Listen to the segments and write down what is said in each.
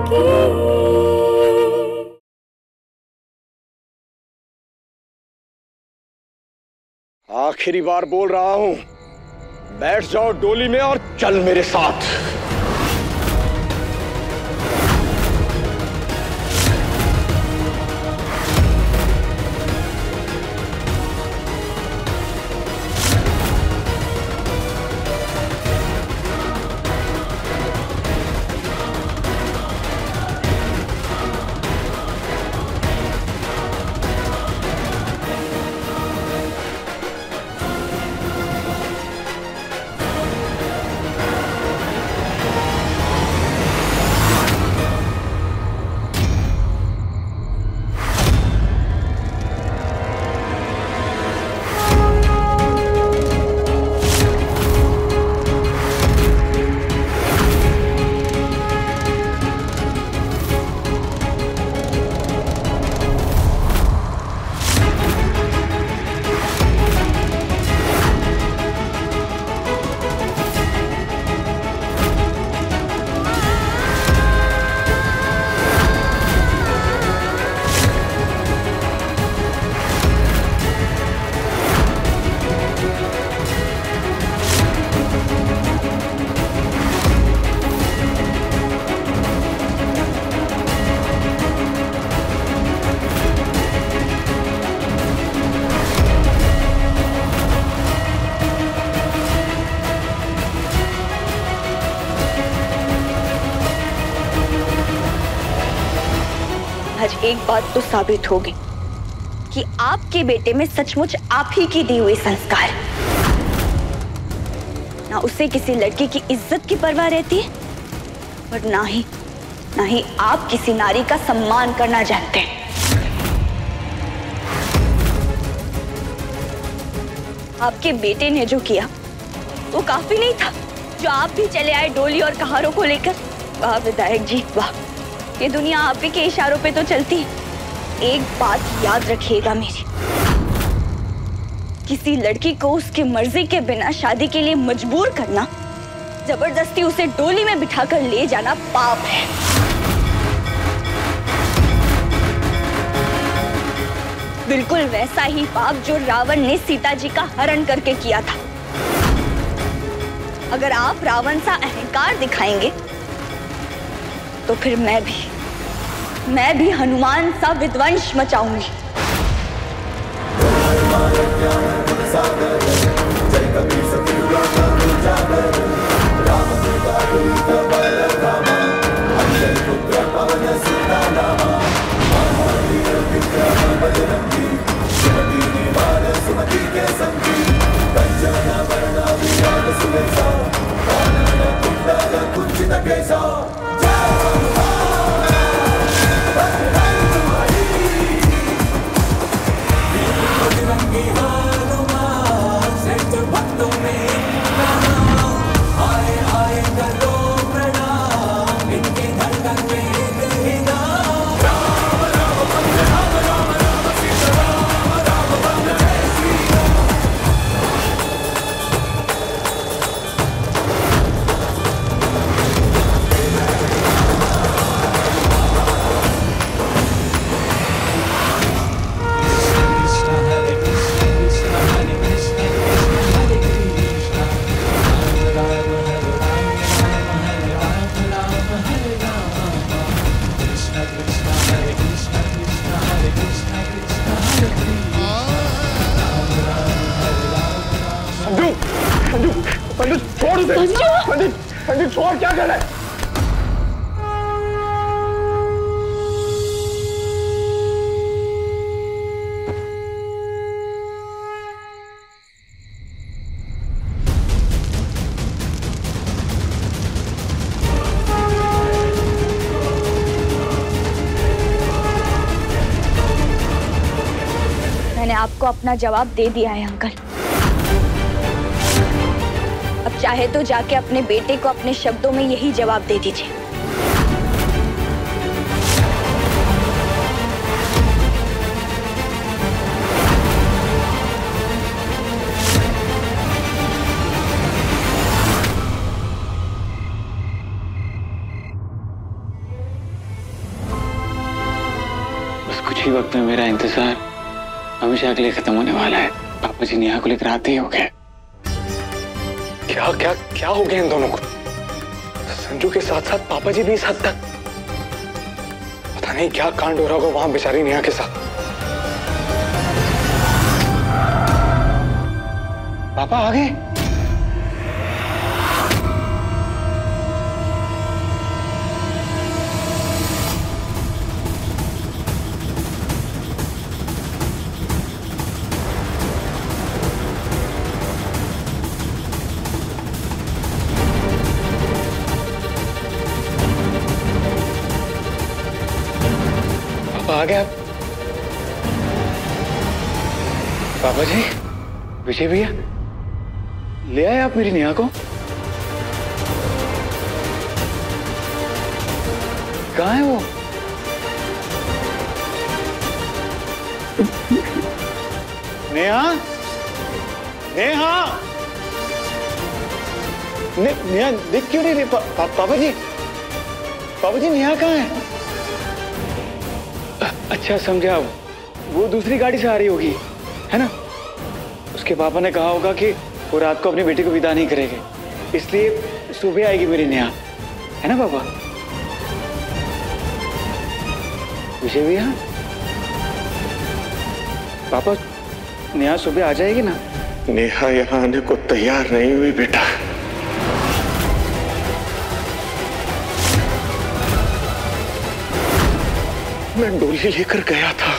जिंदगी। आखिरी बार बोल रहा हूं, बैठ जाओ डोली में और चल मेरे साथ। आज एक बात तो साबित होगी कि आपके बेटे में सचमुच आप ही की दी हुई संस्कार। ना उसे किसी लड़की की इज्जत की परवाह रहती है और ना ही आप किसी नारी का सम्मान करना जानते हैं। आपके बेटे ने जो किया वो काफी नहीं था, जो आप भी चले आए डोली और कहारों को लेकर। वाह विधायक जी वाह, ये दुनिया आप ही के इशारों पे तो चलती है। एक बात याद रखिएगा मेरी, किसी लड़की को उसकी मर्जी के बिना शादी के लिए मजबूर करना, जबरदस्ती उसे डोली में बिठाकर ले जाना पाप है। बिल्कुल वैसा ही पाप जो रावण ने सीता जी का हरण करके किया था। अगर आप रावण सा अहंकार दिखाएंगे तो फिर मैं भी हनुमान सा विध्वंस मचाऊंगी। पंडित छोड़, क्या कर रहा है? मैंने आपको अपना जवाब दे दिया है अंकल। अब चाहे तो जाके अपने बेटे को अपने शब्दों में यही जवाब दे दीजिए। इसी वक्त में मेरा इंतजार हमेशा के लिए खत्म होने वाला है। पापा जी नेहा को लेकर आते ही हो गए। क्या क्या क्या हो गया इन दोनों को? संजू के साथ साथ पापा जी भी इस हद तक? पता नहीं क्या कांड हो रहा होगा वहां बेचारी नेहा के साथ। पापा आ गए? आ गया पापा जी, विजय भैया, ले आए आप मेरी नेहा को? कहाँ है वो? नेहा, नेहा, नेहा दिख क्यों नहीं रही? पापा जी, पापा जी नेहा कहाँ है? अच्छा समझा, वो दूसरी गाड़ी से आ रही होगी, है ना? उसके पापा ने कहा होगा कि वो रात को अपनी बेटी को विदा नहीं करेंगे, इसलिए सुबह आएगी मेरी नेहा, है ना पापा? विजय भैया, पापा नेहा सुबह आ जाएगी ना? नेहा यहाँ आने को तैयार नहीं हुई बेटा। मैं डोली लेकर गया था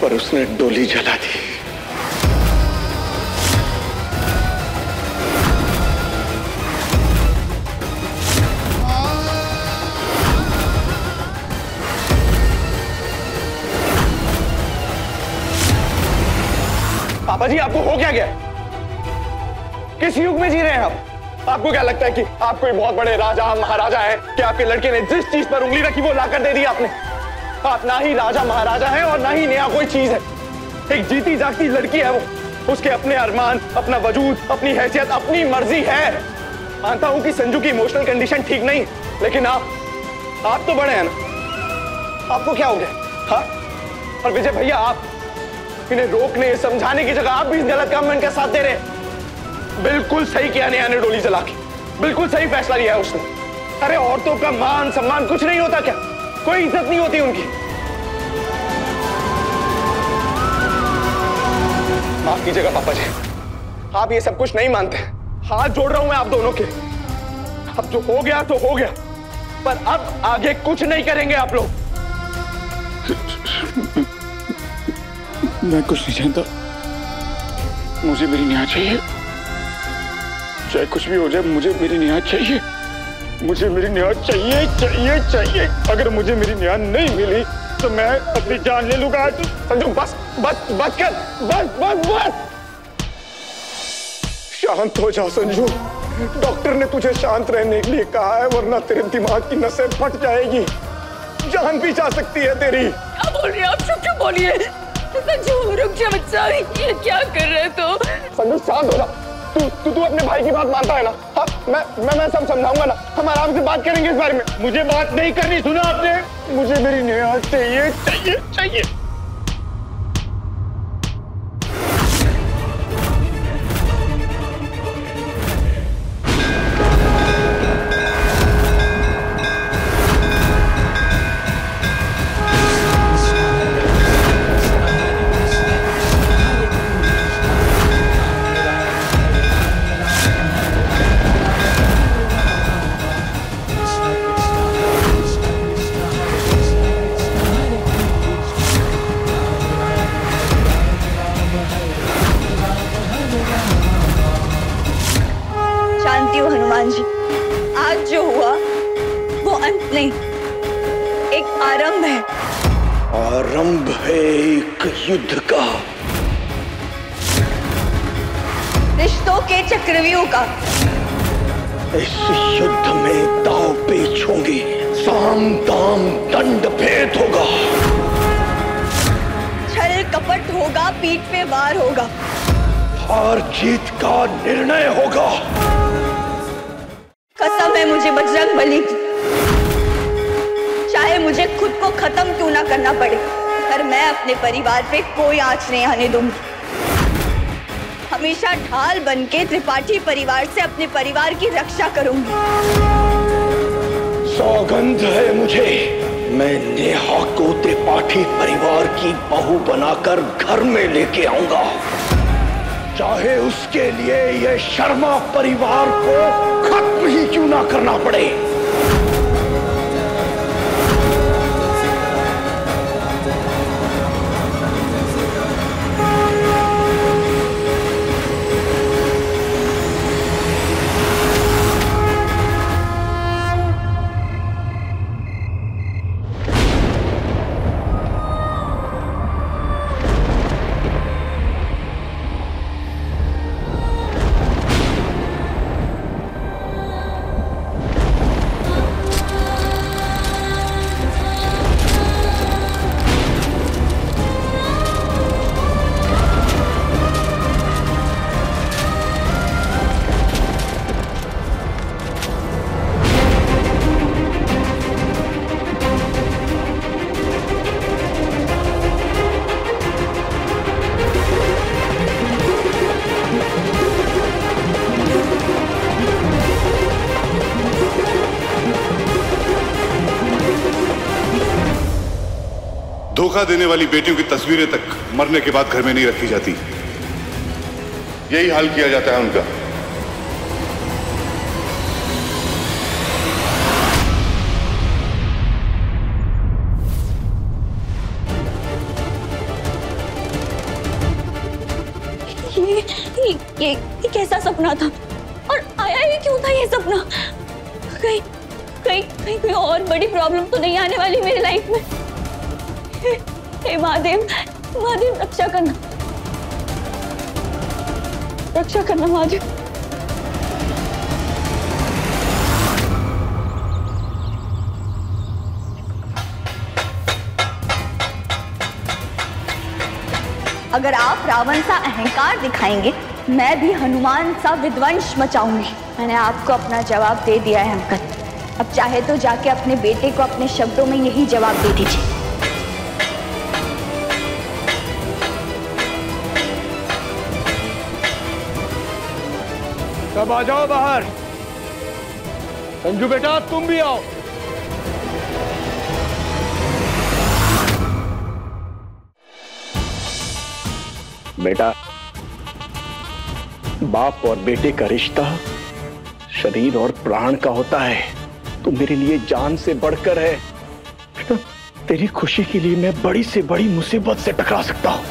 पर उसने डोली जला दी। पापा जी आपको हो क्या गया? किस युग में जी रहे हैं आप? आपको क्या लगता है कि आप कोई बहुत बड़े राजा महाराजा हैं कि आपके लड़के ने जिस चीज पर उंगली रखी वो लाकर दे दी आपने? आप ना ही राजा महाराजा हैं और ना ही नेहा कोई चीज है। एक जीती जागती लड़की है वो, उसके अपने अरमान, अपना वजूद, अपनी हैसियत, अपनी मर्जी है। मानता हूं कि संजू की इमोशनल कंडीशन ठीक नहीं, लेकिन आप तो बड़े हैं ना, आपको क्या हो गया? हाँ? और विजय भैया, आप इन्हें रोकने समझाने की जगह आप भी इस गलत काम में इनका साथ दे रहे हैं। बिल्कुल सही किया नेहा ने डोली जला के, बिल्कुल सही फैसला लिया है उसने। अरे औरतों का मान सम्मान कुछ नहीं होता क्या? कोई इज्जत नहीं होती उनकी? माफ कीजिएगा पापा जी, आप ये सब कुछ नहीं मानते। हाथ जोड़ रहा हूं मैं आप दोनों के। अब जो हो गया तो हो गया, पर अब आगे कुछ नहीं करेंगे आप लोग। मैं कुछ नहीं जानता, मुझे मेरी नेहा चाहिए। चाहे कुछ भी हो जाए, मुझे मेरी नेहा चाहिए। मुझे मेरी नेहा चाहिए, चाहिए, चाहिए। अगर मुझे मेरी नेहा नहीं मिली तो मैं अपनी जान ले लूंगा आज। संजू बस बस बस कर, बस बस बस। शांत हो जाओ संजू, डॉक्टर ने तुझे शांत रहने के लिए कहा है, वरना तेरे दिमाग की नसें फट जाएगी, जान भी जा सकती है तेरी। क्या बोल रही है आप? चुप चुप बोलिए। संजू रुक जा बच्चा, ये क्या कर रहे हो? संजू शांत हो जा। तू अपने भाई की बात मानता है ना? हाँ, मैं सब समझाऊंगा ना, हम आराम से बात करेंगे इस बारे में। मुझे बात नहीं करनी, सुना आपने? मुझे मेरी नेहा चाहिए, चाहिए, चाहिए। हनुमान जी, आज जो हुआ वो अंत नहीं, एक आरंभ है। आरंभ है एक युद्ध का, रिश्तों के चक्रव्यूह का। इस युद्ध में दांव पेच होंगे, साम दाम दंड भेद होगा, छल कपट होगा, पीठ पे वार होगा, हार जीत का निर्णय होगा। कसम है मुझे बजरंग बली की, चाहे मुझे मुझे खुद को खत्म क्यों ना करना पड़े, पर मैं अपने परिवार पे कोई आंच नहीं आने दूंगी। हमेशा ढाल बनके त्रिपाठी परिवार से अपने परिवार की रक्षा करूंगी। सौगंध है मुझे, मैं नेहा को त्रिपाठी परिवार की बहू बनाकर घर में लेके आऊंगा, चाहे उसके लिए ये शर्मा परिवार को खत्म ही क्यों ना करना पड़े। धोखा देने वाली बेटियों की तस्वीरें तक मरने के बाद घर में नहीं रखी जाती, यही हाल किया जाता है उनका। ये कैसा सपना था और आया ही क्यों था ये सपना? कहीं कहीं कहीं कोई और बड़ी प्रॉब्लम तो नहीं आने वाली मेरी लाइफ में? हे महादेव, महादेव रक्षा करना, रक्षा करना महादेव। अगर आप रावण सा अहंकार दिखाएंगे, मैं भी हनुमान सा विध्वंस मचाऊंगी। मैंने आपको अपना जवाब दे दिया है अंकल, अब चाहे तो जाके अपने बेटे को अपने शब्दों में यही जवाब दे दीजिए। सब आ जाओ बाहर। संजू बेटा तुम भी आओ। बेटा, बाप और बेटे का रिश्ता शरीर और प्राण का होता है, तो मेरे लिए जान से बढ़कर है। बेटा, तेरी खुशी के लिए मैं बड़ी से बड़ी मुसीबत से टकरा सकता हूँ,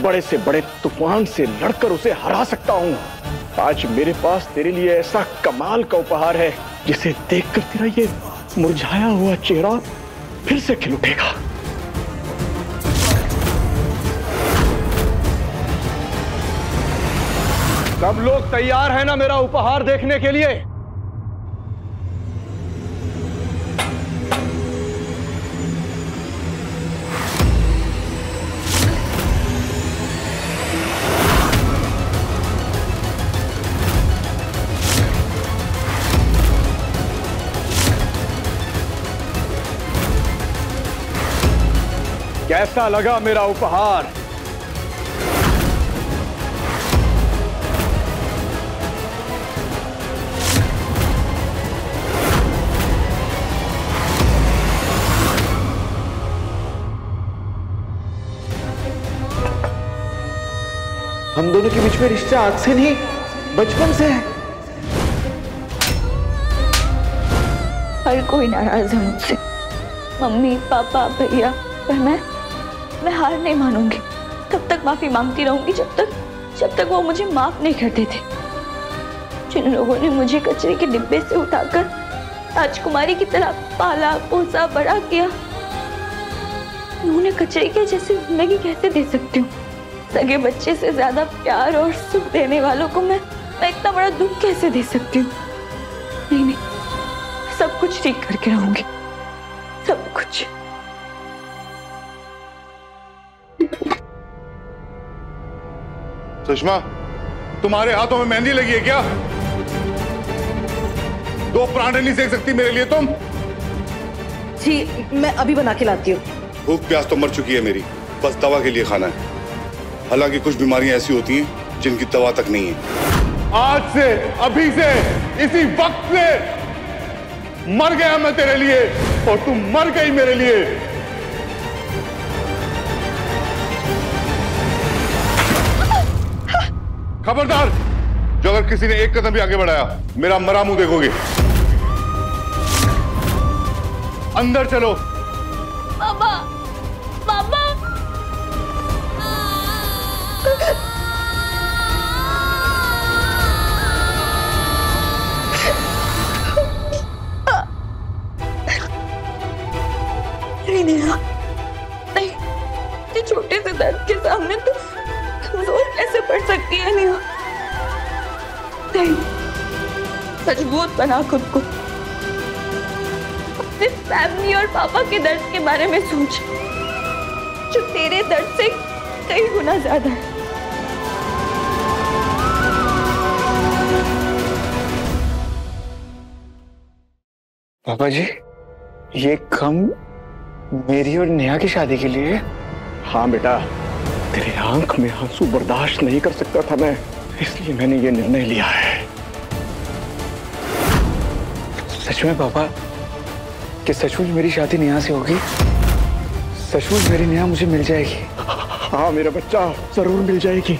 बड़े से बड़े तूफान से लड़कर उसे हरा सकता हूँ। आज मेरे पास तेरे लिए ऐसा कमाल का उपहार है जिसे देखकर तेरा ये मुरझाया हुआ चेहरा फिर से खिल उठेगा। सब लोग तैयार हैं ना मेरा उपहार देखने के लिए? कैसा लगा मेरा उपहार? हम दोनों के बीच में रिश्ता आज से नहीं, बचपन से है। हर कोई नाराज है मुझसे, मम्मी पापा भैया, पर मैं हार नहीं मानूंगी। तब तक माफी मांगती रहूंगी जब तक वो मुझे माफ नहीं करते थे। जिन लोगों ने मुझे कचरे के डिब्बे से उठाकर राजकुमारी की तरह पाला पोसा बड़ा किया, उन्हें कचरे के जैसी जिंदगी कैसे दे सकती हूँ? सगे बच्चे से ज्यादा प्यार और सुख देने वालों को मैं इतना बड़ा दुख कैसे दे सकती हूँ? नहीं, सब कुछ ठीक करके रहूंगी, सब कुछ। सुषमा, तुम्हारे हाथों में मेहंदी लगी है क्या? 2 परांठे नहीं सेक सकती मेरे लिए तुम? जी मैं अभी बना के लाती हूँ। भूख प्यास तो मर चुकी है मेरी, बस दवा के लिए खाना है। हालांकि कुछ बीमारियां ऐसी होती हैं जिनकी दवा तक नहीं है। आज से, अभी से, इसी वक्त से मर गया मैं तेरे लिए और तू मर गई मेरे लिए। खबरदार, जो अगर किसी ने एक कदम भी आगे बढ़ाया मेरा मरा मुंह देखोगे। अंदर चलो। पापा, पापा। नहीं, ये छोटे से दर्द के सामने तो कमजोर कैसे पड़ सकती है नेहा? नहीं, मजबूत बना खुद को। अपने फैमिली और पापा के दर्द के बारे में सोच, जो तेरे दर्द से कई गुना ज्यादा है। पापा जी, ये कम मेरी और नेहा की शादी के लिए? हाँ बेटा, तेरी आंख में आंसू बर्दाश्त नहीं कर सकता था मैं, इसलिए मैंने ये निर्णय लिया है। सच में पापा, कि सचमुच मेरी शादी नेहा से होगी? सचमुच मेरी नेहा मुझे मिल जाएगी? हाँ मेरा बच्चा, जरूर मिल जाएगी।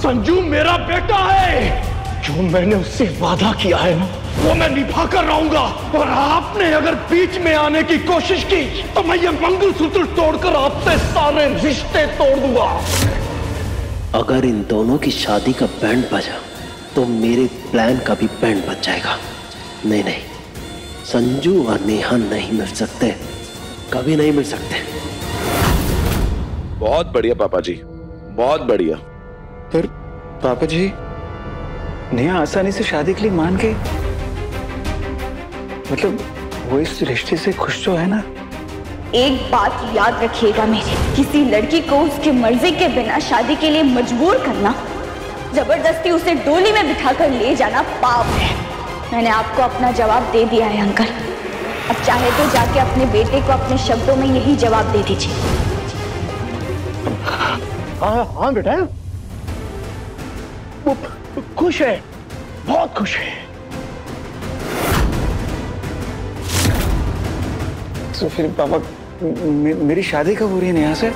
संजू मेरा बेटा है। जो मैंने उससे वादा किया है ना, वो मैं निभा कर रहूंगा। और आपने अगर बीच में आने की कोशिश की तो मैं ये मंगलसूत्र तोड़कर आपसे सारे रिश्ते तोड़ दूंगा। अगर इन दोनों की शादी का बैंड बजा तो मेरे प्लान का भी बैंड बज जाएगा। नहीं नहीं, संजू और नेहा नहीं मिल सकते, कभी नहीं मिल सकते। बहुत बढ़िया पापा जी, बहुत बढ़िया। पर पापा जी, नेहा आसानी से शादी के लिए मान गई? मतलब वो इस रिश्ते से खुश तो है ना? एक बात याद रखिएगा मेरी, किसी लड़की को उसकी मर्जी के बिना शादी के लिए मजबूर करना, जबरदस्ती उसे डोली में बिठाकर ले जाना पाप है। मैंने आपको अपना जवाब दे दिया है अंकल। अब चाहे तो जाके अपने बेटे को अपने शब्दों में यही जवाब दे दीजिए। हाँ बेटा, वो खुश है, बहुत खुश है। तो फिर पापा, मेरी शादी कब हो रही है नेहा से?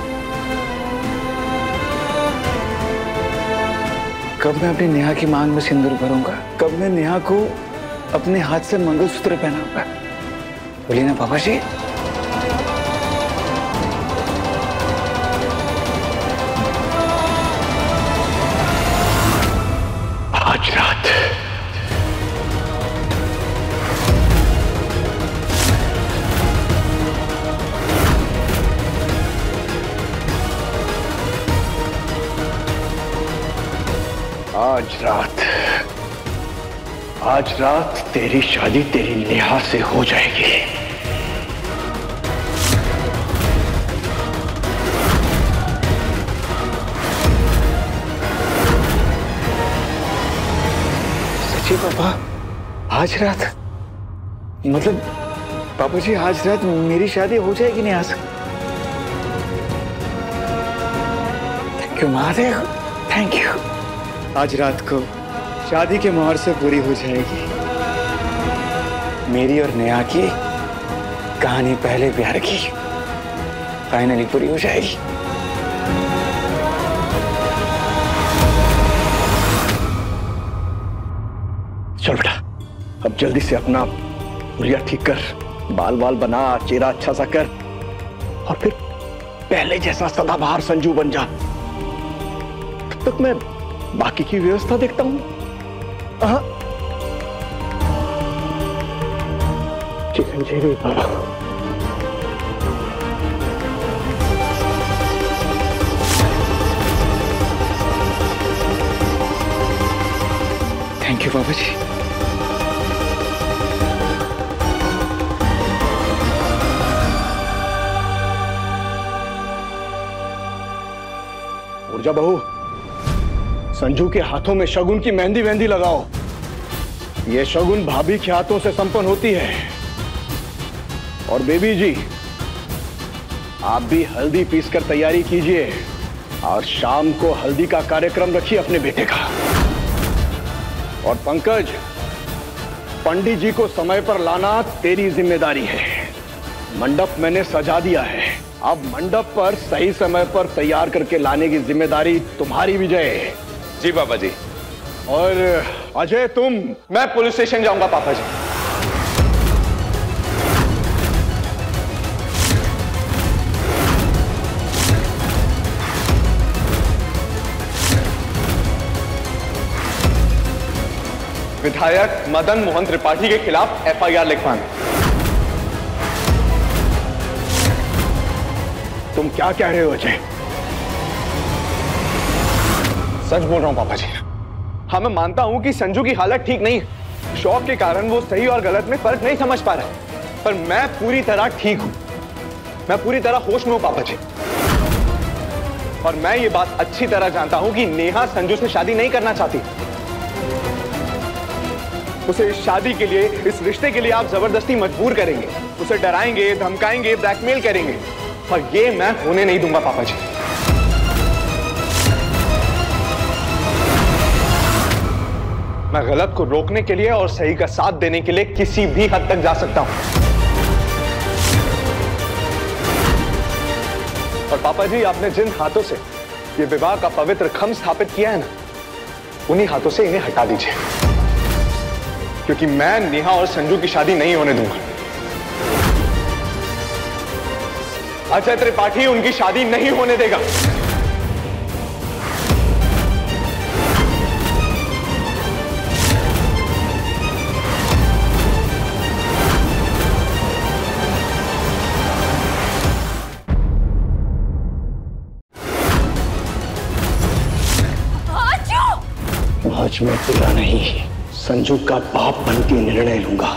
कब मैं अपनी नेहा की मांग में सिंदूर भरूंगा? कब मैं नेहा को अपने हाथ से मंगलसूत्र पहनाऊंगा? बोलिए ना पापा जी। आज रात आज रात तेरी शादी तेरी नेहा से हो जाएगी। सच्ची पापा, आज रात? मतलब पापा जी, आज रात मेरी शादी हो जाएगी नेहा से? Thank you Mahadev, thank you. आज रात को शादी के मोहर से पूरी हो जाएगी मेरी और नेहा की कहानी, पहले प्यार की फाइनली पूरी हो जाएगी। चल बेटा, अब जल्दी से अपना हुलिया ठीक कर, बाल बाल बना, चेहरा अच्छा सा कर, और फिर पहले जैसा सदाबहार संजू बन जा। तब तक मैं बाकी की व्यवस्था देखता हूं। चिरंजीवी बाबा। थैंक यू बाबा जी। ऊर्जा बहू, संजू के हाथों में शगुन की मेहंदी लगाओ। ये शगुन भाभी के हाथों से संपन्न होती है। और बेबी जी, आप भी हल्दी पीसकर तैयारी कीजिए और शाम को हल्दी का कार्यक्रम रखिए अपने बेटे का। और पंकज, पंडित जी को समय पर लाना तेरी जिम्मेदारी है। मंडप मैंने सजा दिया है, अब मंडप पर सही समय पर तैयार करके लाने की जिम्मेदारी तुम्हारी विजय। जी पापा जी। और अजय तुम? मैं पुलिस स्टेशन जाऊंगा पापा जी। विधायक मदन मोहन त्रिपाठी के खिलाफ एफआईआर लिखवाना। तुम क्या कह रहे हो अजय? सच बोल रहा हूं पापा जी। हाँ, मैं मानता हूं कि संजू की हालत ठीक नहीं है। शौक के कारण वो सही और गलत में फर्क नहीं समझ पा रहा है, पर मैं पूरी तरह ठीक हूं। मैं पूरी तरह होश में हूं पापा जी। और मैं ये बात अच्छी तरह जानता हूं कि नेहा संजू से शादी नहीं करना चाहती। उसे इस शादी के लिए, इस रिश्ते के लिए आप जबरदस्ती मजबूर करेंगे, उसे डराएंगे, धमकाएंगे, ब्लैकमेल करेंगे, और ये मैं होने नहीं दूंगा पापा जी। मैं गलत को रोकने के लिए और सही का साथ देने के लिए किसी भी हद तक जा सकता हूं। और पापा जी, आपने जिन हाथों से ये विवाह का पवित्र खम्भ स्थापित किया है ना, उन्हीं हाथों से इन्हें हटा दीजिए, क्योंकि मैं नेहा और संजू की शादी नहीं होने दूंगा। अजय त्रिपाठी उनकी शादी नहीं होने देगा। आज मैं तेरा नहीं, संजू का बाप बन के निर्णय लूंगा।